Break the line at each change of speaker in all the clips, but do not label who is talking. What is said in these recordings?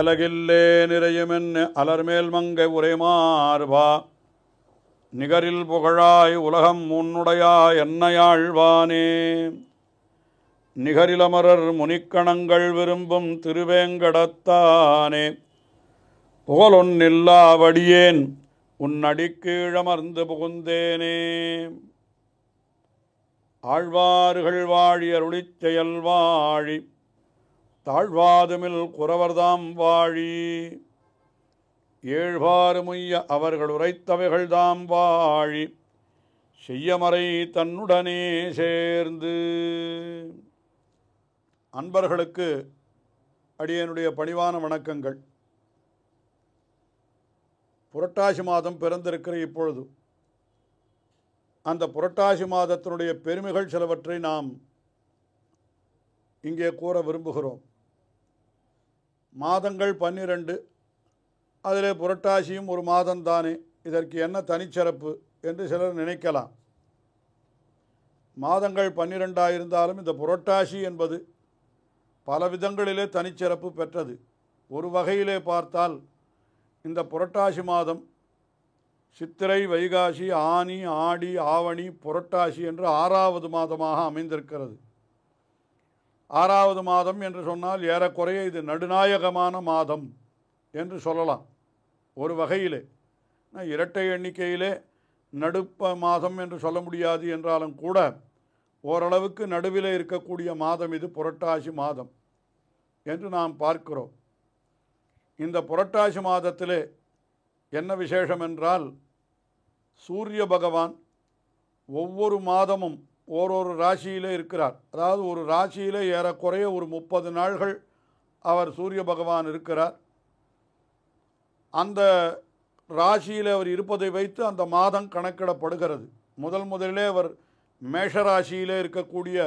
அகலகில்லே நிறையுமென் அலர்மேல் மங்கை உரைமார்பா நிகரில் புகழாய் உலகம் உன்னுடையாய் என்னையாழ்வானே. நிகரிலமரர் முனிக்கணங்கள் விரும்பும் திருவேங்கடத்தானே. புகழொன்னில்லாவடியேன் உன் அடிக்கீழமர்ந்து புகுந்தேனே. ஆழ்வார்கள் வாழி அருளிச் செயல் வாழி தாழ்வாதுமில் குறவர்தாம் வாழி. ஏழ்வாறு முய்ய அவர்கள் உரைத்தவைகள் தாம் வாழி செய்யமறை தன்னுடனே சேர்ந்து. அன்பர்களுக்கு அடியனுடைய பணிவான வணக்கங்கள். புரட்டாசி மாதம் பிறந்திருக்கிற இப்பொழுது அந்த புரட்டாசி மாதத்தினுடைய பெருமைகள் சிலவற்றை நாம் இங்கே கூற விரும்புகிறோம். மாதங்கள் 12, அதிலே புரட்டாசியும் ஒரு மாதம்தானே, இதற்கு என்ன தனிச்சிறப்பு என்று சிலர் நினைக்கலாம். மாதங்கள் 12 இருந்தாலும் இந்த புரட்டாசி என்பது பல விதங்களிலே தனிச்சிறப்பு பெற்றது. ஒரு வகையிலே பார்த்தால் இந்த புரட்டாசி மாதம் சித்திரை, வைகாசி, ஆனி, ஆடி, ஆவணி, புரட்டாசி என்று 6வது மாதமாக அமைந்திருக்கிறது. 6வது மாதம் என்று சொன்னால் ஏறக்குறைய இது நடுநாயகமான மாதம் என்று சொல்லலாம். ஒரு வகையிலே இரட்டை எண்ணிக்கையிலே நடுப்ப மாதம் என்று சொல்ல முடியாது என்றாலும் கூட ஓரளவுக்கு நடுவிலே இருக்கக்கூடிய மாதம் இது புரட்டாசி மாதம் என்று நாம் பார்க்கிறோம். இந்த புரட்டாசி மாதத்திலே என்ன விசேஷம் என்றால், சூரிய பகவான் ஒவ்வொரு மாதமும் ஓரொரு ராசியிலே இருக்கிறார். அதாவது ஒரு ராசியிலே ஏறக்குறைய ஒரு 30 நாள்கள் அவர் சூரிய பகவான் இருக்கிறார். அந்த ராசியில் அவர் இருப்பதை வைத்து அந்த மாதம் கணக்கிடப்படுகிறது. முதலிலே அவர் மேஷராசியிலே இருக்கக்கூடிய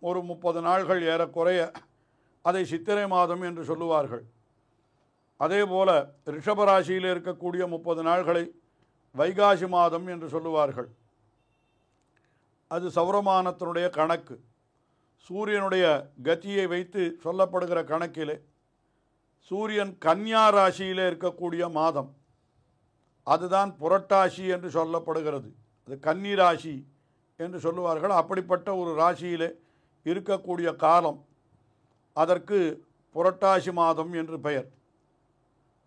ஒரு 30 நாள்கள் ஏறக்குறைய அதை சித்திரை மாதம் என்று சொல்லுவார்கள். அதே போல் ரிஷபராசியில் இருக்கக்கூடிய 30 நாள்களை வைகாசி மாதம் என்று சொல்லுவார்கள். அது சௌரமானத்தினுடைய கணக்கு. சூரியனுடைய கதியை வைத்து சொல்லப்படுகிற கணக்கிலே சூரியன் கன்னியா ராசியிலே இருக்கக்கூடிய மாதம் அதுதான் புரட்டாசி என்று சொல்லப்படுகிறது. அது கன்னி ராசி என்று சொல்லுவார்கள். அப்படிப்பட்ட ஒரு ராசியிலே இருக்கக்கூடிய காலம் அதற்கு புரட்டாசி மாதம் என்று பெயர்.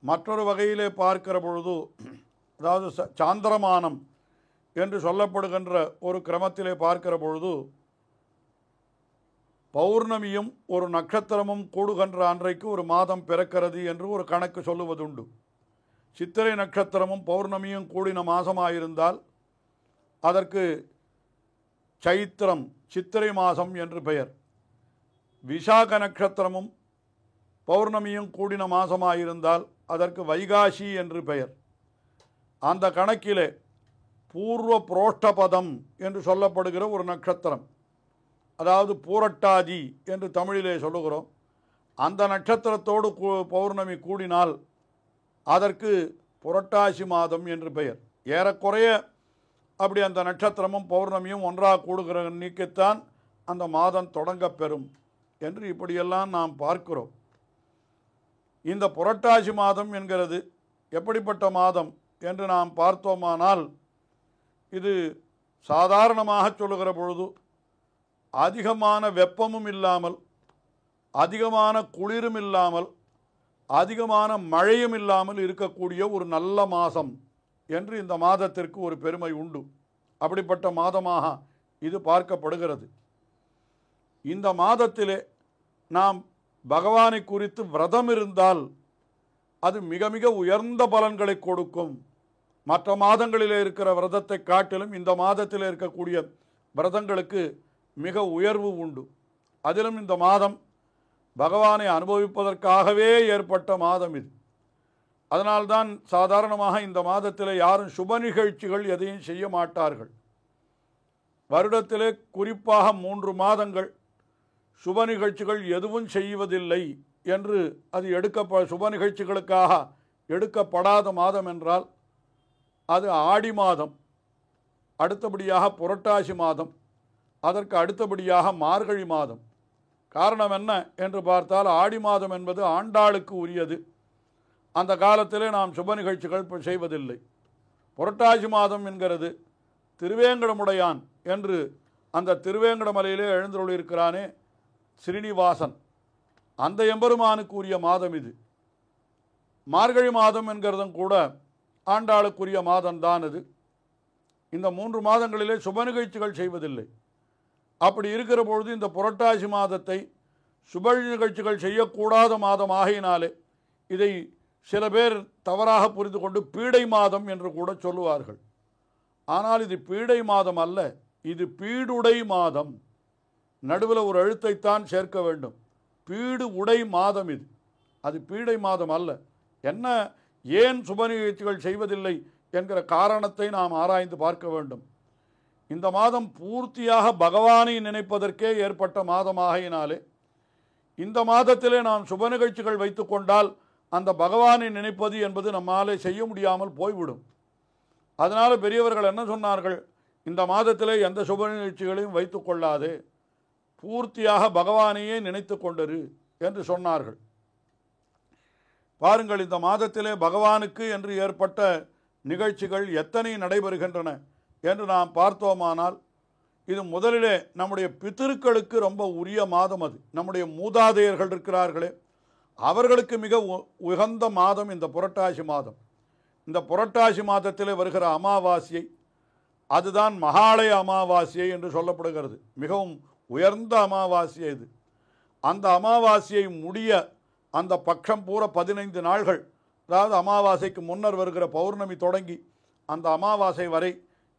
மற்றொரு வகையிலே பார்க்கிற பொழுது, அதாவது சாந்திரமானம் என்று சொல்லப்படுகின்ற ஒரு கிரமத்திலே பார்க்கிற பொழுது, பௌர்ணமியும் ஒரு நட்சத்திரமும் கூடுகின்ற அன்றைக்கு ஒரு மாதம் பிறக்கிறது என்று ஒரு கணக்கு சொல்லுவதுண்டு. சித்திரை நட்சத்திரமும் பௌர்ணமியும் கூடின மாதமாயிருந்தால் அதற்கு சைத்திரம், சித்திரை மாதம் என்று பெயர். விசாக நட்சத்திரமும் பௌர்ணமியும் கூடின மாதமாயிருந்தால் அதற்கு வைகாசி என்று பெயர். அந்த கணக்கிலே பூர்வ புரோஷ்டபதம் என்று சொல்லப்படுகிற ஒரு நட்சத்திரம், அதாவது பூரட்டாதி என்று தமிழிலே சொல்லுகிறோம், அந்த நட்சத்திரத்தோடு பௌர்ணமி கூடினால் அதற்கு புரட்டாசி மாதம் என்று பெயர். ஏறக்குறைய அப்படி அந்த நட்சத்திரமும் பௌர்ணமியும் ஒன்றாக கூடுகிற நீக்கத்தான் அந்த மாதம் தொடங்க பெறும் என்று இப்படியெல்லாம் நாம் பார்க்கிறோம். இந்த புரட்டாசி மாதம் என்கிறது எப்படிப்பட்ட மாதம் என்று நாம் பார்த்தோமானால், இது சாதாரணமாக சொல்லுகிற பொழுது அதிகமான வெப்பமும் இல்லாமல், அதிகமான குளிரும் இல்லாமல், அதிகமான மழையும் இல்லாமல் இருக்கக்கூடிய ஒரு நல்ல மாதம் என்று இந்த மாதத்திற்கு ஒரு பெருமை உண்டு. அப்படிப்பட்ட மாதமாக இது பார்க்கப்படுகிறது. இந்த மாதத்திலே நாம் பகவானை குறித்து விரதம் இருந்தால் அது மிக மிக உயர்ந்த பலன்களை கொடுக்கும். மற்ற மாதங்களிலே இருக்கிற விரதத்தை காட்டிலும் இந்த மாதத்தில் இருக்கக்கூடிய விரதங்களுக்கு மிக உயர்வு உண்டு. அதிலும் இந்த மாதம் பகவானை அனுபவிப்பதற்காகவே ஏற்பட்ட மாதம் இது. அதனால்தான் சாதாரணமாக இந்த மாதத்தில் யாரும் சுப நிகழ்ச்சிகள் எதையும் செய்ய மாட்டார்கள். வருடத்திலே குறிப்பாக 3 மாதங்கள் சுப நிகழ்ச்சிகள் எதுவும் செய்வதில்லை என்று அது சுப நிகழ்ச்சிகளுக்காக எடுக்கப்படாத மாதம் என்றால் அது ஆடி மாதம், அடுத்தபடியாக புரட்டாசி மாதம், அதற்கு அடுத்தபடியாக மார்கழி மாதம். காரணம் என்ன என்று பார்த்தால் ஆடி மாதம் என்பது ஆண்டாளுக்கு உரியது. அந்த காலத்திலே நாம் சுப நிகழ்ச்சிகள் செய்வதில்லை. புரட்டாசி மாதம் என்கிறது திருவேங்கடமுடையான் என்று அந்த திருவேங்கடமலையிலே எழுந்தருளியிருக்கிறானே ஸ்ரீனிவாசன், அந்த எம்பெருமானுக்கு உரிய மாதம் இது. மார்கழி மாதம் என்கிறதும் கூட ஆண்டாளுக்குரிய மாதம்தான் அது. இந்த 3 மாதங்களிலே சுப நிகழ்ச்சிகள் செய்வதில்லை. அப்படி இருக்கிற பொழுது இந்த புரட்டாசி மாதத்தை சுப நிகழ்ச்சிகள் செய்யக்கூடாத மாதம் ஆகையினாலே இதை சில பேர் தவறாக புரிந்து கொண்டு பீடை மாதம் என்று கூட சொல்லுவார்கள். ஆனால் இது பீடை மாதம் அல்ல, இது பீடுடை மாதம். நடுவில் ஒரு எழுத்தைத்தான் சேர்க்க வேண்டும். பீடு உடை மாதம் இது, அது பீடை மாதம் அல்ல. என்ன, ஏன் சுப நிகழ்ச்சிகள் செய்வதில்லை என்கிற காரணத்தை நாம் ஆராய்ந்து பார்க்க வேண்டும். இந்த மாதம் பூர்த்தியாக பகவானை நினைப்பதற்கே ஏற்பட்ட மாதமாகினாலே இந்த மாதத்திலே நாம் சுப நிகழ்ச்சிகள் வைத்து கொண்டால் அந்த பகவானை நினைப்பது என்பது நம்மாலே செய்ய முடியாமல் போய்விடும். அதனால் பெரியவர்கள் என்ன சொன்னார்கள், இந்த மாதத்திலே எந்த சுப நிகழ்ச்சிகளையும் வைத்து கொள்ளாதே, பூர்த்தியாக பகவானையே நினைத்து கொண்டரு என்று சொன்னார்கள். பாருங்கள், இந்த மாதத்திலே பகவானுக்கு என்று ஏற்பட்ட நிகழ்ச்சிகள் எத்தனை நடைபெறுகின்றன என்று நாம் பார்த்தோமானால், இது முதலிலே நம்முடைய பித்திருக்களுக்கு ரொம்ப உரிய மாதம். அது நம்முடைய மூதாதையர்கள் இருக்கிறார்களே, அவர்களுக்கு மிக உகந்த மாதம் இந்த புரட்டாசி மாதம். இந்த புரட்டாசி மாதத்திலே வருகிற அமாவாசையை, அதுதான் மகாலய அமாவாசையை என்று சொல்லப்படுகிறது. மிகவும் உயர்ந்த அமாவாசை இது. அந்த அமாவாசையை முடிய அந்த பட்சம் பூரா 15 நாள்கள், அதாவது அமாவாசைக்கு முன்னர் வருகிற பௌர்ணமி தொடங்கி அந்த அமாவாசை வரை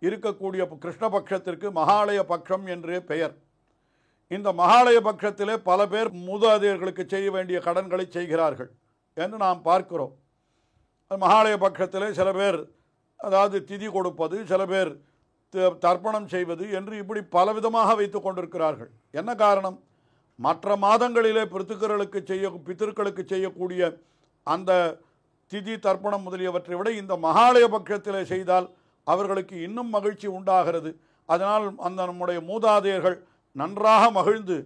இருக்கக்கூடிய கிருஷ்ணபக்ஷத்திற்கு மகாலய பட்சம் என்றே பெயர். இந்த மகாலய பட்சத்திலே பல பேர் மூதாதையர்களுக்கு செய்ய வேண்டிய கடன்களை செய்கிறார்கள் என்று நாம் பார்க்கிறோம். மகாலய பட்சத்திலே சில பேர் அதாவது திதி கொடுப்பது, சில பேர் தர்ப்பணம் செய்வது என்று இப்படி பலவிதமாக வைத்து கொண்டிருக்கிறார்கள். என்ன காரணம்? மற்ற மாதங்களிலே பித்திருக்களுக்கு செய்யக்கூடிய அந்த திதி தர்ப்பணம் முதலியவற்றை விட இந்த மகாலய பட்சத்திலே செய்தால் அவர்களுக்கு இன்னும் மகிழ்ச்சி உண்டாகிறது. அதனால் அந்த நம்முடைய மூதாதையர்கள் நன்றாக மகிழ்ந்து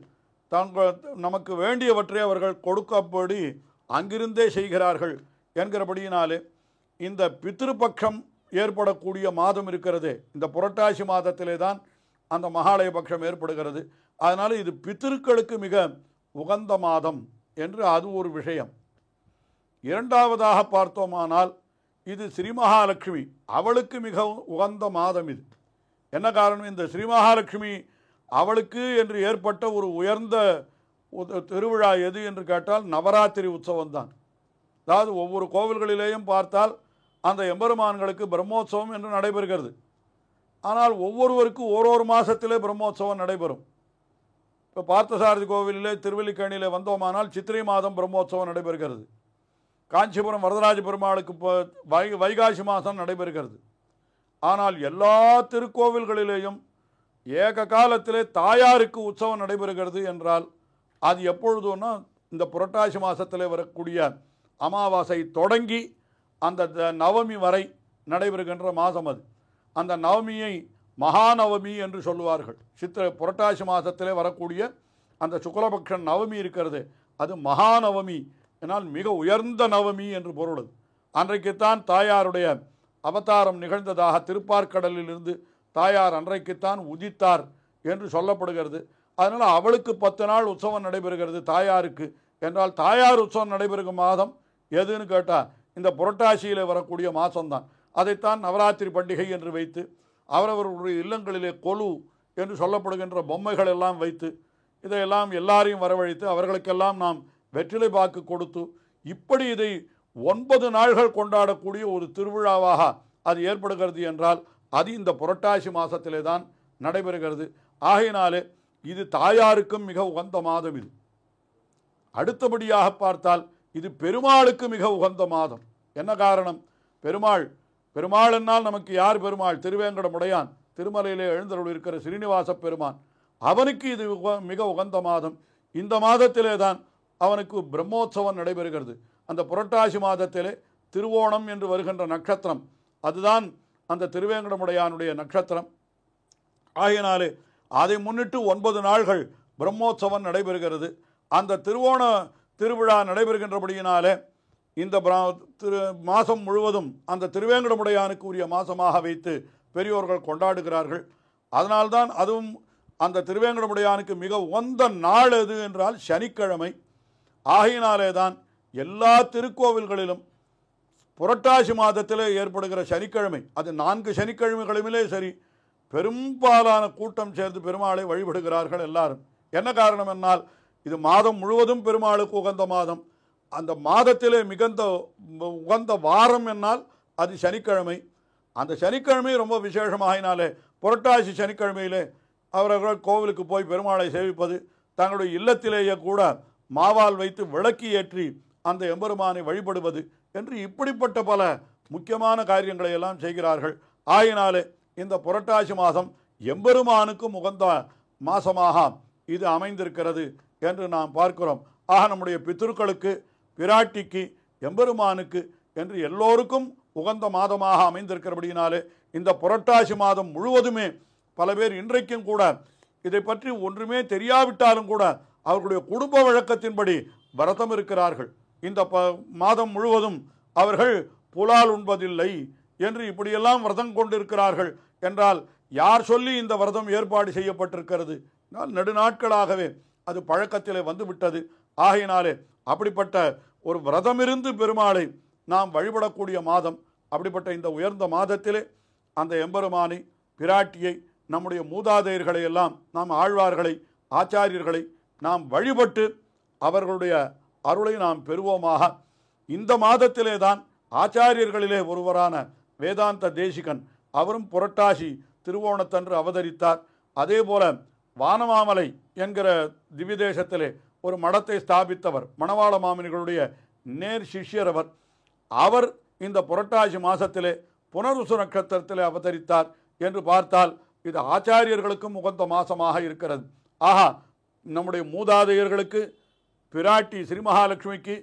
நமக்கு வேண்டியவற்றை அவர்கள் கொடுக்கப்படி அங்கிருந்தே செய்கிறார்கள் என்கிறபடியினாலே இந்த பித்திருப்பக்ஷம் ஏற்படக்கூடிய மாதம் இருக்கிறதே, இந்த புரட்டாசி மாதத்திலே தான் அந்த மகாலய பட்சம் ஏற்படுகிறது. அதனால் இது பித்திருக்களுக்கு மிக உகந்த மாதம் என்று அது ஒரு விஷயம். இரண்டாவதாக பார்த்தோமானால் இது ஸ்ரீ மகாலட்சுமி, அவளுக்கு மிக உகந்த மாதம் இது. என்ன காரணம்? இந்த ஸ்ரீ மகாலட்சுமி அவளுக்கு என்று ஏற்பட்ட ஒரு உயர்ந்த திருவிழா எது என்று கேட்டால் நவராத்திரி உற்சவம் தான். அதாவது ஒவ்வொரு கோவில்களிலேயும் பார்த்தால் அந்த எம்பெருமான்களுக்கு பிரம்மோற்சவம் என்று நடைபெறுகிறது. ஆனால் ஒவ்வொருவருக்கும் ஓரொரு மாதத்திலே பிரம்மோற்சவம் நடைபெறும். இப்போ பார்த்தசாரதி கோவிலிலே திருவல்லிக்கேணியில் வந்தோமானால் சித்திரை மாதம் பிரம்மோற்சவம் நடைபெறுகிறது. காஞ்சிபுரம் வரதராஜ பெருமாளுக்கு வைகாசி மாதம் நடைபெறுகிறது. ஆனால் எல்லா திருக்கோவில்களிலேயும் ஏக காலத்திலே தாயாருக்கு உற்சவம் நடைபெறுகிறது என்றால் அது எப்பொழுதுன்னா இந்த புரட்டாசி மாதத்திலே வரக்கூடிய அமாவாசை தொடங்கி அந்த நவமி வரை நடைபெறுகின்ற மாதம் அது. அந்த நவமியை மகாநவமி என்று சொல்லுவார்கள். புரட்டாசி மாதத்திலே வரக்கூடிய அந்த சுக்லபக்ஷ நவமி இருக்கிறது, அது மகாநவமி, என்னால் மிக உயர்ந்த நவமி என்று பொருள். அன்றைக்குத்தான் தாயாருடைய அவதாரம் நிகழ்ந்ததாக திருப்பார்கடலிலிருந்து தாயார் அன்றைக்குத்தான் உதித்தார் என்று சொல்லப்படுகிறது. அதனால் அவளுக்கு 10 நாள் உற்சவம் நடைபெறுகிறது தாயாருக்கு. என்றால் தாயார் உற்சவம் நடைபெறும் மாதம் எதுன்னு கேட்டால் இந்த புரட்டாசியில் வரக்கூடிய மாதம்தான். அதைத்தான் நவராத்திரி பண்டிகை என்று வைத்து அவரவர்களுடைய இல்லங்களிலே கொலு என்று சொல்லப்படுகின்ற பொம்மைகள் எல்லாம் வைத்து இதையெல்லாம் எல்லாரையும் வரவழைத்து அவர்களுக்கெல்லாம் நாம் வெற்றிலை பாக்கு கொடுத்து இப்படி இதை 9 நாள்கள் கொண்டாடக்கூடிய ஒரு திருவிழாவாக அது ஏற்படுகிறது என்றால் அது இந்த புரட்டாசி மாதத்திலே தான் நடைபெறுகிறது. ஆகையினாலே இது தாயாருக்கும் மிக உகந்த மாதம் இது. அடுத்தபடியாக பார்த்தால் இது பெருமாளுக்கு மிக உகந்த மாதம். என்ன காரணம்? பெருமாள் என்னால் நமக்கு யார் பெருமாள்? திருவேங்கடமுடையான், திருமலையிலே எழுந்தருள் இருக்கிற ஸ்ரீனிவாச பெருமான். அவனுக்கு இது மிக உகந்த மாதம். இந்த மாதத்திலே தான் அவனுக்கு பிரம்மோற்சவம் நடைபெறுகிறது. அந்த புரட்டாசி மாதத்திலே திருவோணம் என்று வருகின்ற நட்சத்திரம் அதுதான் அந்த திருவேங்கடமுடையானுடைய நட்சத்திரம். ஆகையினாலே அதை முன்னிட்டு 9 நாள்கள் பிரம்மோற்சவம் நடைபெறுகிறது. அந்த திருவோண திருவிழா நடைபெறுகின்றபடியினாலே இந்த மாதம் முழுவதும் அந்த திருவேங்கடமுடையானுக்கு உரிய மாதமாக வைத்து பெரியோர்கள் கொண்டாடுகிறார்கள். அதனால்தான் அதுவும் அந்த திருவேங்கடமுடையானுக்கு மிக உகந்த நாள் எது என்றால் சனிக்கிழமை. ஆகையினாலே தான் எல்லா திருக்கோவில்களிலும் புரட்டாசி மாதத்தில் ஏற்படுகிற சனிக்கிழமை, அது 4 சனிக்கிழமைகளிலே சரி, பெரும்பாலான கூட்டம் சேர்ந்து பெருமாளை வழிபடுகிறார்கள் எல்லாரும். என்ன காரணம் என்னால், இது மாதம் முழுவதும் பெருமாளுக்கு உகந்த மாதம். அந்த மாதத்திலே மிகுந்த உகந்த வாரம் என்னால் அது சனிக்கிழமை. அந்த சனிக்கிழமை ரொம்ப விசேஷமாகினாலே புரட்டாசி சனிக்கிழமையிலே அவர்கள் கோவிலுக்கு போய் பெருமாளை சேவிப்பது, தங்களுடைய இல்லத்திலேயே கூட மாவால் வைத்து விளக்கி ஏற்றி அந்த எம்பெருமானை வழிபடுவது என்று இப்படிப்பட்ட பல முக்கியமான காரியங்களை எல்லாம் செய்கிறார்கள். ஆயினாலே இந்த புரட்டாசி மாதம் எம்பெருமானுக்கும் உகந்த மாதமாக இது அமைந்திருக்கிறது என்று நாம் பார்க்கிறோம். ஆக நம்முடைய பித்ருக்களுக்கு, பிராட்டிக்கு, எம்பெருமானுக்கு என்று எல்லோருக்கும் உகந்த மாதமாக அமைந்திருக்கிறபடியினாலே இந்த புரட்டாசி மாதம் முழுவதுமே பல பேர் இன்றைக்கும் கூட இதை பற்றி ஒன்றுமே தெரியாவிட்டாலும் கூட அவர்களுடைய குடும்ப வழக்கத்தின்படி விரதம் இருக்கிறார்கள். இந்த மாதம் முழுவதும் அவர்கள் புலால் உண்பதில்லை என்று இப்படியெல்லாம் விரதம் கொண்டிருக்கிறார்கள் என்றால் யார் சொல்லி இந்த விரதம் ஏற்பாடு செய்யப்பட்டிருக்கிறது? நெடுநாட்களாகவே அது பழக்கத்திலே வந்துவிட்டது. ஆகையினாலே அப்படிப்பட்ட ஒரு விரதமிருந்து பெருமாளை நாம் வழிபடக்கூடிய மாதம். அப்படிப்பட்ட இந்த உயர்ந்த மாதத்திலே அந்த எம்பெருமானை, பிராட்டியை, நம்முடைய மூதாதையர்களை எல்லாம், நாம் ஆழ்வார்களை, ஆச்சாரியர்களை நாம் வழிபட்டு அவர்களுடைய அருளை நாம் பெறுவோமாக. இந்த மாதத்திலே தான் ஆச்சாரியர்களிலே ஒருவரான வேதாந்த தேசிகன், அவரும் புரட்டாசி திருவோணத்தன்று அவதரித்தார். அதே போல வானமாமலை என்கிற திவ்யதேசத்திலே ஒரு மடத்தை ஸ்தாபித்தவர், மணவாள மாமுனிகளுடைய நேர் சிஷ்யர் அவர். அவர் இந்த புரட்டாசி மாதத்திலே புனருசு நட்சத்திரத்திலே அவதரித்தார் என்று பார்த்தால் இது ஆச்சாரியர்களுக்கும் உகந்த மாதமாக இருக்கிறது. ஆஹா, நம்முடைய மூதாதையர்களுக்கு, பிராட்டி ஸ்ரீ மகாலட்சுமிக்கு,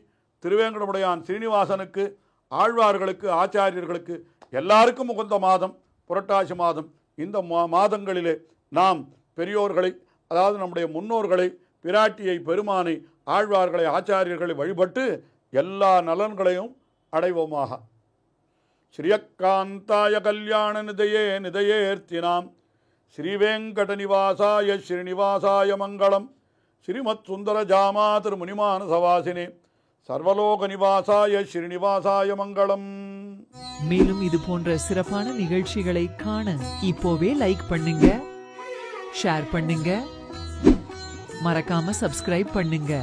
திருவேங்கடமுடையான் ஸ்ரீனிவாசனுக்கு, ஆழ்வார்களுக்கு, ஆச்சாரியர்களுக்கு எல்லாருக்கும் உகந்த மாதம் புரட்டாசி மாதம். இந்த மாதங்களிலே நாம் பெரியோர்களை, அதாவது நம்முடைய முன்னோர்களை, பிராட்டியை, பெருமானை, ஆழ்வார்களை, ஆச்சாரியர்களை வழிபட்டு எல்லா நலன்களையும் அடைவோமாக. ஸ்ரீயக்காந்தாய கல்யாண நிதையே நிதையேர்த்தினாம் ஸ்ரீவேங்கடநிவாசாய ஸ்ரீனிவாசாய மங்களம். ஸ்ரீமத் சுந்தர ஜாமா திருமுனிமானசவாசினே சர்வலோக நிவாசாய ஸ்ரீனிவாசாய மங்களம்.
மேலும் இது போன்ற சிறப்பான நிகழ்ச்சிகளை காண இப்போவே லைக் பண்ணுங்க, ஷேர் பண்ணுங்க, மறக்காம சப்ஸ்கிரைப் பண்ணுங்க.